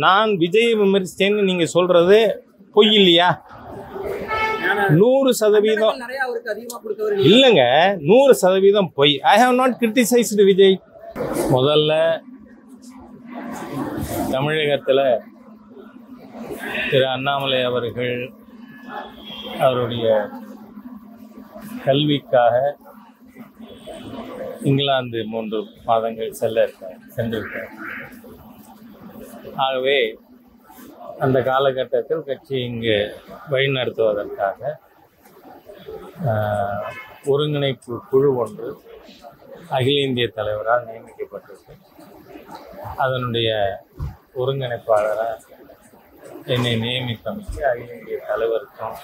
நான் விஜய் விமர்சிச்சேன்னு நீங்க சொல்றது பொய் இல்லையா? 100% இல்லைங்க, 100% பொய். I have not criticised Vijay. முதல்ல தமிழகத்தில் திரு அண்ணாமலை அவர்கள் அவருடைய கல்விக்காக இங்கிலாந்து 3 மாதங்கள் சென்றிருக்கார். ஆகவே அந்த காலகட்டத்தில் கட்சி இங்கு வழிநடத்துவதற்காக ஒருங்கிணைப்பு குழு ஒன்று அகில இந்திய தலைவரால் நியமிக்கப்பட்டிருக்கு. அதனுடைய ஒருங்கிணைப்பாளராக என்னை நியமித்தமைக்கு அகில இந்திய தலைவருக்கும்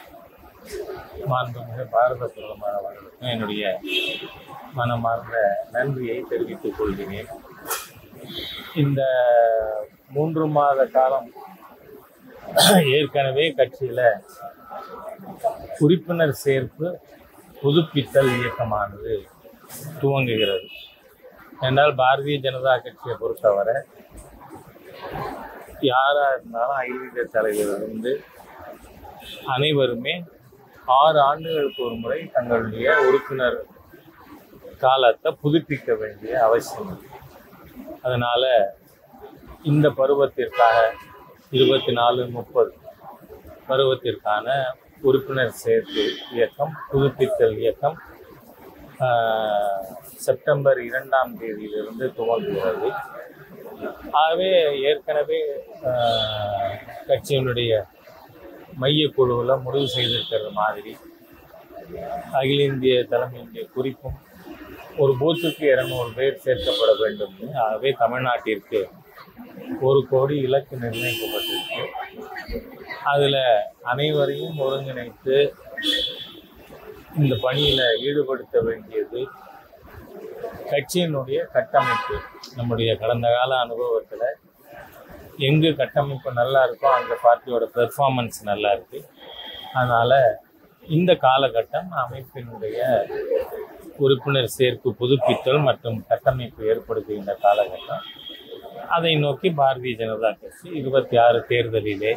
மாண்புமிகு பாரத பிரதமர் அவர்களுக்கும் என்னுடைய மனமார்ந்த நன்றியை தெரிவித்துக் கொள்கிறேன். இந்த 3 மாத காலம் ஏற்கனவே கட்சியில் உறுப்பினர் சேர்ப்பு புதுப்பித்தல் இயக்கமானது துவங்குகிறது. என்றால் பாரதிய ஜனதா கட்சியை பொறுத்தவரை யாராக இருந்தாலும் அகில இந்திய தலைவரிலிருந்து அனைவருமே 6 ஆண்டுகளுக்கு ஒரு முறை தங்களுடைய உறுப்பினர் காலத்தை புதுப்பிக்க வேண்டிய அவசியம். அதனால் இந்த பருவத்திற்காக 24-30 பருவத்திற்கான உறுப்பினர் சேர்ப்பு இயக்கம் புதுப்பித்தல் இயக்கம் செப்டம்பர் 2ஆம் தேதியிலிருந்து துவங்குகிறது. ஆகவே ஏற்கனவே கட்சியினுடைய மையக்குழுவில் முடிவு செய்திருக்கிறது மாதிரி அகில இந்திய தலைமையினுடைய குறிப்பும் ஒரு பூத்துக்கு 200 பேர் சேர்க்கப்பட வேண்டும். ஆகவே தமிழ்நாட்டிற்கு 1 கோடி இலக்கு நிர்ணயிக்கப்பட்டிருக்கு. அதில் அனைவரையும் ஒருங்கிணைத்து இந்த பணியில் ஈடுபடுத்த வேண்டியது கட்சியினுடைய கட்டமைப்பு. நம்முடைய கடந்த கால அனுபவத்தில் எங்கு கட்டமைப்பு நல்லா இருக்கோ அந்த பார்ட்டியோட பெர்ஃபார்மன்ஸ் நல்லா இருக்குது. அதனால் இந்த காலகட்டம் அமைப்பினுடைய உறுப்பினர் சேர்ப்பு புதுப்பித்தல் மற்றும் கட்டமைப்பு ஏற்படுத்துகின்ற காலகட்டம். அதை நோக்கி பாரதிய ஜனதா கட்சி 26 தேர்தலிலே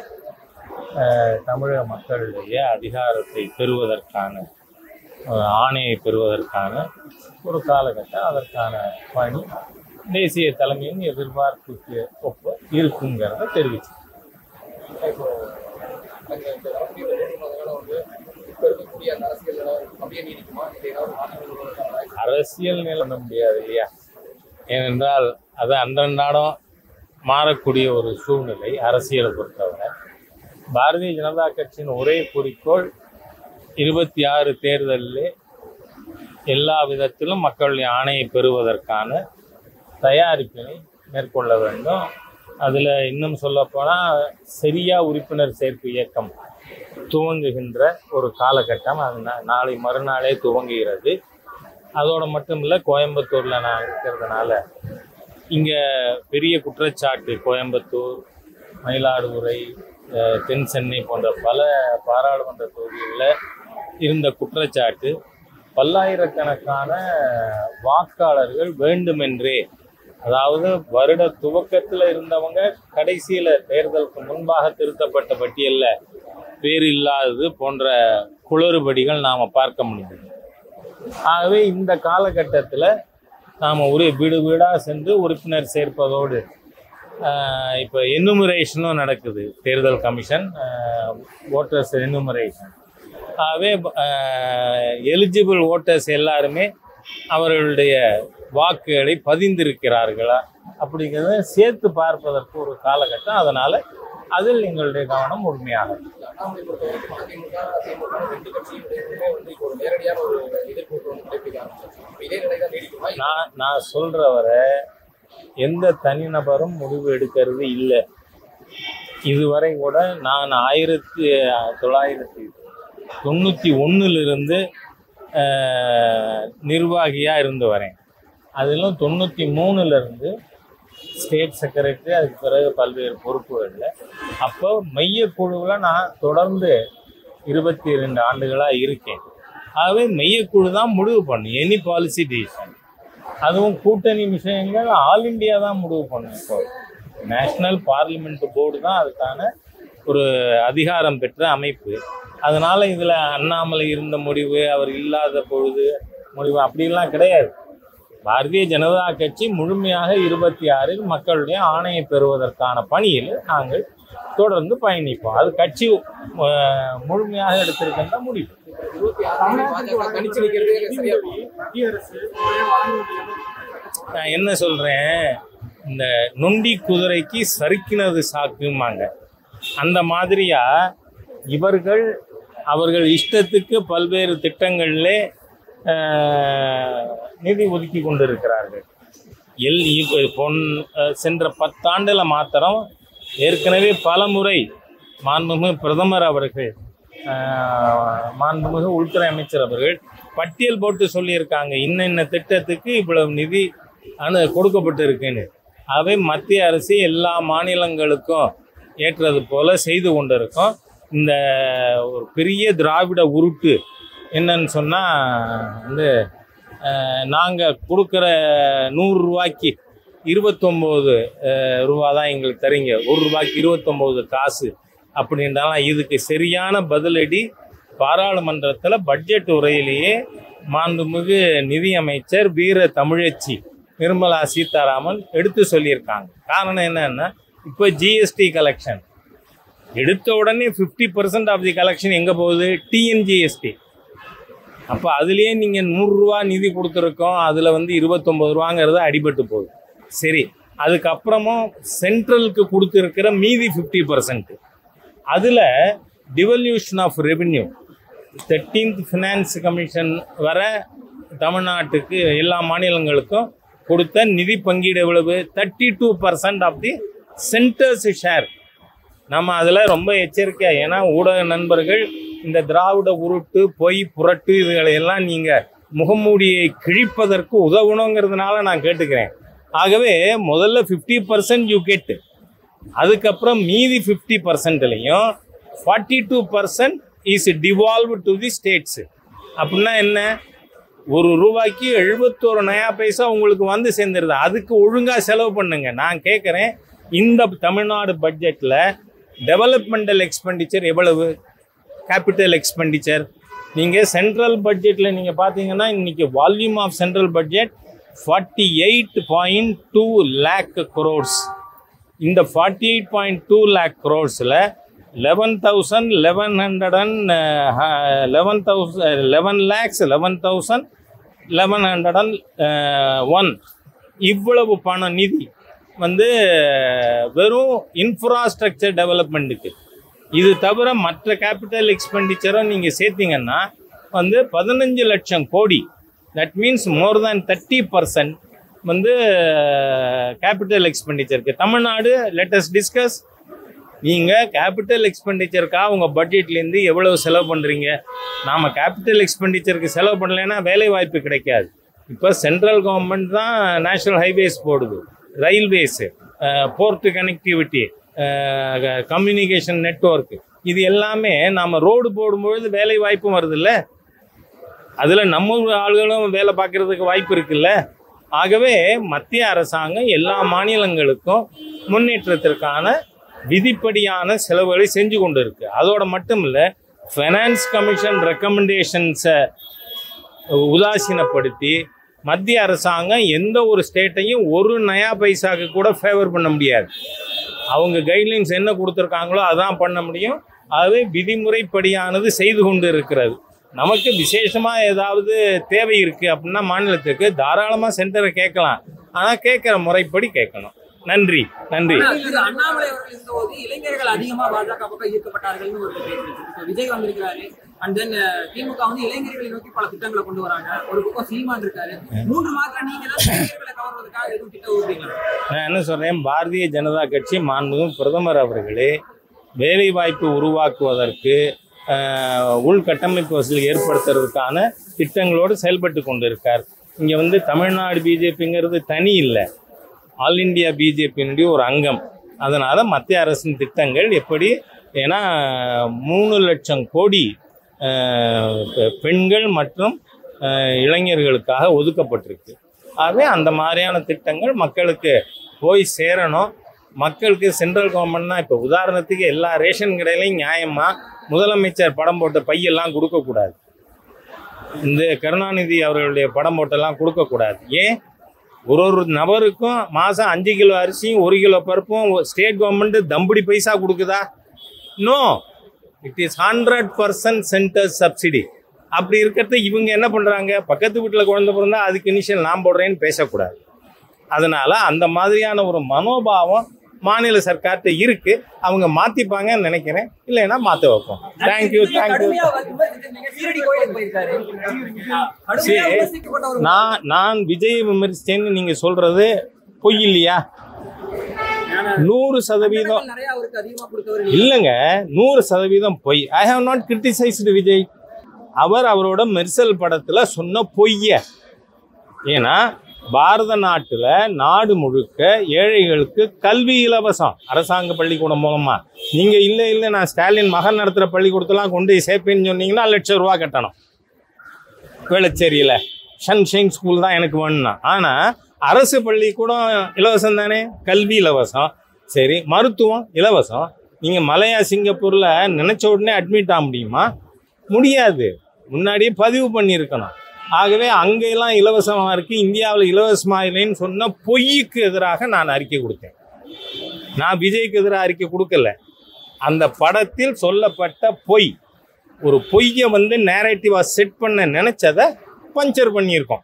தமிழக மக்களுடைய அதிகாரத்தை பெறுவதற்கான ஆணையை பெறுவதற்கான ஒரு காலகட்டம். அதற்கான பணி தேசிய தலைமையின் எதிர்பார்ப்புக்கு ஒப்ப இருக்குங்கிறத தெரிவிச்சு. அரசியல் நிலை முடியாது இல்லையா? ஏனென்றால் அது அன்றாடம் மாறக்கூடிய ஒரு சூழ்நிலை. அரசியலை பொறுத்தவரை பாரதிய ஜனதா கட்சியின் ஒரே குறிக்கோள் 26 தேர்தலிலே எல்லா விதத்திலும் மக்களுடைய ஆணையை பெறுவதற்கான தயாரிப்பினை மேற்கொள்ள வேண்டும். அதில் இன்னும் சொல்லப்போனால் சரியாக உறுப்பினர் சேர்ப்பு இயக்கம் துவங்குகின்ற ஒரு காலகட்டம். அது நாளை மறுநாளே துவங்குகிறது. அதோடு மட்டும் இல்லை, கோயம்புத்தூரில் நான் இருக்கிறதுனால இங்கே பெரிய குற்றச்சாட்டு கோயம்புத்தூர், மயிலாடுதுறை, தென் சென்னை போன்ற பல பாராளுமன்ற தொகுதிகளில் இருந்த குற்றச்சாட்டு பல்லாயிரக்கணக்கான வாக்காளர்கள் வேண்டுமென்றே, அதாவது வருட துவக்கத்தில் இருந்தவங்க கடைசியில் தேர்தலுக்கு முன்பாக திருத்தப்பட்ட பட்டியலில் பேர் இல்லாதது போன்ற குளறுபடிகள் நாம் பார்க்க முடியும். ஆகவே இந்த காலகட்டத்தில் நாம் ஒரு வீடு வீடாக சென்று உறுப்பினர் சேர்ப்பதோடு இப்போ எனுமரேஷனும் நடக்குது. தேர்தல் கமிஷன் ஓட்டர்ஸ் எனுமரேஷன். ஆகவே எலிஜிபிள் ஓட்டர்ஸ் எல்லாருமே அவர்களுடைய வாக்குகளை பதிந்திருக்கிறார்களா அப்படிங்கிறத சேர்த்து பார்ப்பதற்கு ஒரு காலகட்டம். அதனால் அதில் எங்களுடைய கவனம் முழுமையாக. நான் சொல்ற வரை எந்த தனிநபரும் முடிவு எடுக்கிறது இல்லை. இதுவரை கூட நான் 1991 நிர்வாகியாக இருந்து வரேன். அதிலும் 93 ஸ்டேட் செக்ரட்டரி, அதுக்கு பிறகு பல்வேறு பொறுப்புகளில். அப்போ மையக்குழுவில் நான் தொடர்ந்து 22 ஆண்டுகளாக இருக்கேன். ஆகவே மையக்குழு தான் முடிவு பண்ணும் எனி பாலிசி டிசிஷன். அதுவும் கூட்டணி விஷயங்கள் ஆல் இண்டியா தான் முடிவு பண்ணும். இப்போ நேஷனல் பார்லிமெண்ட் போர்டு தான் அதுக்கான ஒரு அதிகாரம் பெற்ற அமைப்பு. அதனால இதில் அண்ணாமலை இருந்த முடிவு, அவர் இல்லாத பொழுது முடிவு அப்படிலாம் கிடையாது. பாரதிய ஜனதா கட்சி முழுமையாக 26 மக்களுடைய ஆணையை பெறுவதற்கான பணியில் நாங்கள் தொடர்ந்து பயணிப்போம். அது கட்சி முழுமையாக எடுத்திருக்கின்ற முடிவு. நான் என்ன சொல்றேன், இந்த நொண்டி குதிரைக்கு சறுக்கினது சாக்குமாங்க. அந்த மாதிரியா அவர்கள் இஷ்டத்துக்கு பல்வேறு திட்டங்களிலே நிதி ஒதுக்கி கொண்டிருக்கிறார்கள். சென்ற 10 ஆண்டுல மாத்திரம் ஏற்கனவே பல முறை மாண்புமிகு பிரதமர் அவர்கள், மாண்புமிகு உள்துறை அமைச்சர் அவர்கள் பட்டியல் போட்டு சொல்லியிருக்காங்க, இன்ன திட்டத்துக்கு இவ்வளவு நிதி கொடுக்கப்பட்டு இருக்குன்னு. அவை மத்திய அரசு எல்லா மாநிலங்களுக்கும் ஏற்றது போல செய்து கொண்டிருக்கோம். இந்த ஒரு பெரிய திராவிட உருட்டு என்னன்னு சொன்னால், நாங்கள் கொடுக்குற 100 ரூபாய்க்கு 29 ரூபா தான் எங்களுக்கு தரீங்க, 1 ரூபாய்க்கு 29 காசு அப்படின்றாலும் இதுக்கு சரியான பதிலடி பாராளுமன்றத்தில் பட்ஜெட் உரையிலேயே மாண்புமிகு நிதியமைச்சர் வீர தமிழச்சி நிர்மலா சீதாராமன் எடுத்து சொல்லியிருக்காங்க. காரணம் என்னன்னா, இப்போ ஜிஎஸ்டி கலெக்ஷன் எடுத்த உடனே 50% ஆஃப் தி கலெக்ஷன் எங்கே போகுது? டிஎன்ஜிஎஸ்டி. அப்போ அதுலேயே நீங்கள் 100 ரூபா நிதி கொடுத்துருக்கோம், அதில் 29 ரூபாங்கிறது அடிபட்டு போகுது. சரி, அதுக்கப்புறமும் சென்ட்ரலுக்கு கொடுத்துருக்கிற மீதி 50%, அதில் devolution of revenue 13th finance commission வர தமிழ்நாட்டுக்கு எல்லா மாநிலங்களுக்கும் கொடுத்த நிதி பங்கீடு எவ்வளவு? 32% ஆஃப் தி சென்டர்ஸ் ஷேர். நம்ம அதில் ரொம்ப எச்சரிக்கையாக, ஏன்னா ஊடக நண்பர்கள் இந்த திராவிட உருட்டு, பொய், புரட்டு இதுகளையெல்லாம் நீங்கள் முகமூடியை கிழிப்பதற்கு உதவணுங்கிறதுனால நான் கேட்டுக்கிறேன். ஆகவே முதல்ல 50% யூ கெட், அதுக்கப்புறம் மீதி 50%லையும் 42% is devolve to the states. அப்படின்னா என்ன? 1 ரூபாய்க்கு 71 நயா பைசா உங்களுக்கு சேர்ந்துருது. அதுக்கு ஒழுங்காக செலவு பண்ணுங்க. நான் கேட்குறேன், இந்த தமிழ்நாடு பட்ஜெட்டில் டெவலப்மெண்டல் எக்ஸ்பெண்டிச்சர் எவ்வளவு? கேபிட்டல் எக்ஸ்பெண்டிச்சர் நீங்கள் சென்ட்ரல் பட்ஜெட்டில் நீங்கள் பார்த்தீங்கன்னா, இன்னைக்கு volume of central budget 48.2 lakh crores. இந்த 48.2 lakh crores-ல் 11,11,11,11,1101 இவ்வளவு பணம் நிதி வெறும் இன்ஃப்ராஸ்ட்ரக்சர் டெவலப்மெண்ட்டுக்கு. இது தவிர மற்ற கேபிட்டல் எக்ஸ்பெண்டிச்சரை நீங்கள் சேர்த்தீங்கன்னா 15 லட்சம் கோடி. That means more than 30% capital எக்ஸ்பெண்டிச்சருக்கு. Tamil Nadu let us discuss. நீங்கள் கேபிட்டல் எக்ஸ்பெண்டிச்சருக்காக உங்கள் பட்ஜெட்லேருந்து எவ்வளவு செலவு பண்ணுறீங்க? நாம் கேபிட்டல் எக்ஸ்பெண்டிச்சருக்கு செலவு பண்ணலைன்னா வேலை வாய்ப்பு கிடைக்காது. இப்போ சென்ட்ரல் கவர்மெண்ட் தான் நேஷ்னல் ஹைவேஸ் போடுது, railways, port connectivity, communication network, இது எல்லாமே நாம் ரோடு போடும்பொழுது வேலை வாய்ப்பும் வருதில்ல, அதில் நம்ம ஆளுகளும் வேலை பார்க்குறதுக்கு வாய்ப்பு இருக்குல்ல. ஆகவே மத்திய அரசாங்கம் எல்லா மாநிலங்களுக்கும் முன்னேற்றத்திற்கான விதிப்படியான செலவுகளை செஞ்சு கொண்டு இருக்கு. அதோட மட்டும் இல்லை, ஃபைனான்ஸ் கமிஷன் ரெக்கமெண்டேஷன்ஸை உதாசீனப்படுத்தி மத்திய அரசாங்கம் எந்த ஒரு ஸ்டேட்டையும் 1 நயா பைசாவுக்கு கூட ஃபேவர் பண்ண முடியாது. அவங்க கைட்லைன்ஸ் என்ன கொடுத்துருக்காங்களோ அதான் பண்ண முடியும். அதுவே விதிமுறைப்படியானது செய்து கொண்டு இருக்கிறது. நமக்கு விசேஷமாக ஏதாவது தேவை இருக்குது அப்படின்னா மாநிலத்துக்கு தாராளமாக சென்டரை கேட்கலாம். ஆனால் கேட்குற முறைப்படி கேட்கணும். நன்றி. நன்றி. அண்ணாமலை அவர்கள் இருந்தபோது இளைஞர்கள் அதிகமாக பாஜக பக்கம் ஈர்க்கப்பட்டார்கள். விஜய் வந்திருக்கிறாரு, அண்ட் தென் திமுக இளைஞர்களை நோக்கி பல திட்டங்களை கொண்டு வராங்க. ஒரு பக்கம் சீமான் இருக்காரு. 3 மாத்திரம் நீங்க இளைஞர்களை கவர்வதற்காக எதுவும் திட்டம் ஊற்றுறீங்களா? நான் என்ன சொல்றேன், பாரதிய ஜனதா கட்சி மாண்புமிகு பிரதமர் அவர்களே வேலை வாய்ப்பு உருவாக்குவதற்கு, உள்கட்டமைப்பு வசதி ஏற்படுத்துறதுக்கான திட்டங்களோடு செயல்பட்டு கொண்டு இருக்கார். இங்கே தமிழ்நாடு பிஜேபிங்கிறது தனி இல்லை, ஆல் இண்டியா பிஜேபியினுடைய ஒரு அங்கம். அதனால் மத்திய அரசின் திட்டங்கள் எப்படி, ஏன்னா 3 லட்சம் கோடி பெண்கள் மற்றும் இளைஞர்களுக்காக ஒதுக்கப்பட்டிருக்கு. ஆகவே அந்த மாதிரியான திட்டங்கள் மக்களுக்கு போய் சேரணும். மக்களுக்கு சென்ட்ரல் கவர்மெண்ட்னா இப்போ உதாரணத்துக்கு எல்லா ரேஷன் கடையிலையும் நியாயமாக முதலமைச்சர் படம் போட்ட பையெல்லாம் கொடுக்கக்கூடாது. இந்த கருணாநிதி அவர்களுடைய படம் போட்டெல்லாம் கொடுக்கக்கூடாது. ஏன்? ஒரு நபருக்கும் மாதம் 5 கிலோ அரிசியும் 1 கிலோ பருப்பும் ஸ்டேட் கவர்மெண்ட் தம்புடி பைசா கொடுக்குதா? No, it is 100% centre subsidy. அப்படி இருக்கிறது இவங்க என்ன பண்ணுறாங்க, பக்கத்து வீட்டில் குழந்தை பிறந்தா அதுக்கு இனிஷியல் நான் போடுறேன்னு பேசக்கூடாது. அதனால் அந்த மாதிரியான ஒரு மனோபாவம் மாநில சர்க்கார்கிட்ட இருக்கு. அவங்க மாத்திப்பாங்கன்னு நினைக்கிறேன், இல்லைன்னா மாற்ற வைப்போம். தேங்க்யூ. நான் விஜய் விமர்சித்தேன்னு நீங்க சொல்றது பொய் இல்லையா? 100% இல்லைங்க, 100% பொய். I have not criticised Vijay. அவரோட மெர்சல் படத்துல சொன்ன பொய்ய. ஏன்னா பாரத நாட்டில் நாடு முழுக்க ஏழைகளுக்கு கல்வி இலவசம் அரசாங்க பள்ளிக்கூடம் மூலமா. நீங்க இல்லை நான் ஸ்டாலின் மகன் நடத்துகிற பள்ளிக்கூடத்தெல்லாம் கொண்டு சேர்ப்பேன்னு சொன்னீங்கன்னா ₹1,00,000 கட்டணும். வேளச்சேரியில் சன்ஷைன் ஸ்கூல் தான் எனக்கு வேணும்னா. ஆனால் அரசு பள்ளிக்கூடம் இலவசம் தானே, கல்வி இலவசம். சரி, மருத்துவம் இலவசம். நீங்கள் மலையா சிங்கப்பூரில் நினச்ச உடனே அட்மிட் ஆக முடியுமா? முடியாது, முன்னாடியே பதிவு பண்ணியிருக்கணும். ஆகவே அங்கெல்லாம் இலவசமாக இருக்குது, இந்தியாவில் இலவசமாக இல்லைன்னு சொன்ன பொய்க்கு எதிராக நான் அறிக்கை கொடுத்தேன். நான் விஜய்க்கு எதிராக அறிக்கை கொடுக்கல. அந்த படத்தில் சொல்லப்பட்ட பொய், ஒரு பொய்யை நேரேட்டிவாக செட் பண்ண நினச்சதை பஞ்சர் பண்ணியிருக்கோம்,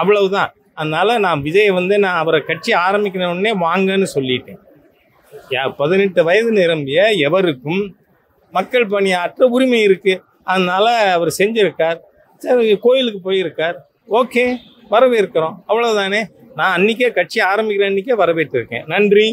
அவ்வளவுதான். அதனால் நான் விஜய் நான் அவரை கட்சி ஆரம்பிக்கிறவுடனே வாங்கன்னு சொல்லிட்டேன். 18 வயது நிரம்பிய எவருக்கும் மக்கள் பணியாற்ற உரிமை இருக்குது. அதனால் அவர் செஞ்சிருக்கார். சரி, கோயிலுக்கு போயிருக்கார், ஓகே, வரவேற்கிறோம், அவ்வளோதானே. நான் அன்றைக்கே கட்சி ஆரம்பிக்கிற அன்றைக்கே வரவேற்றிருக்கேன். நன்றி.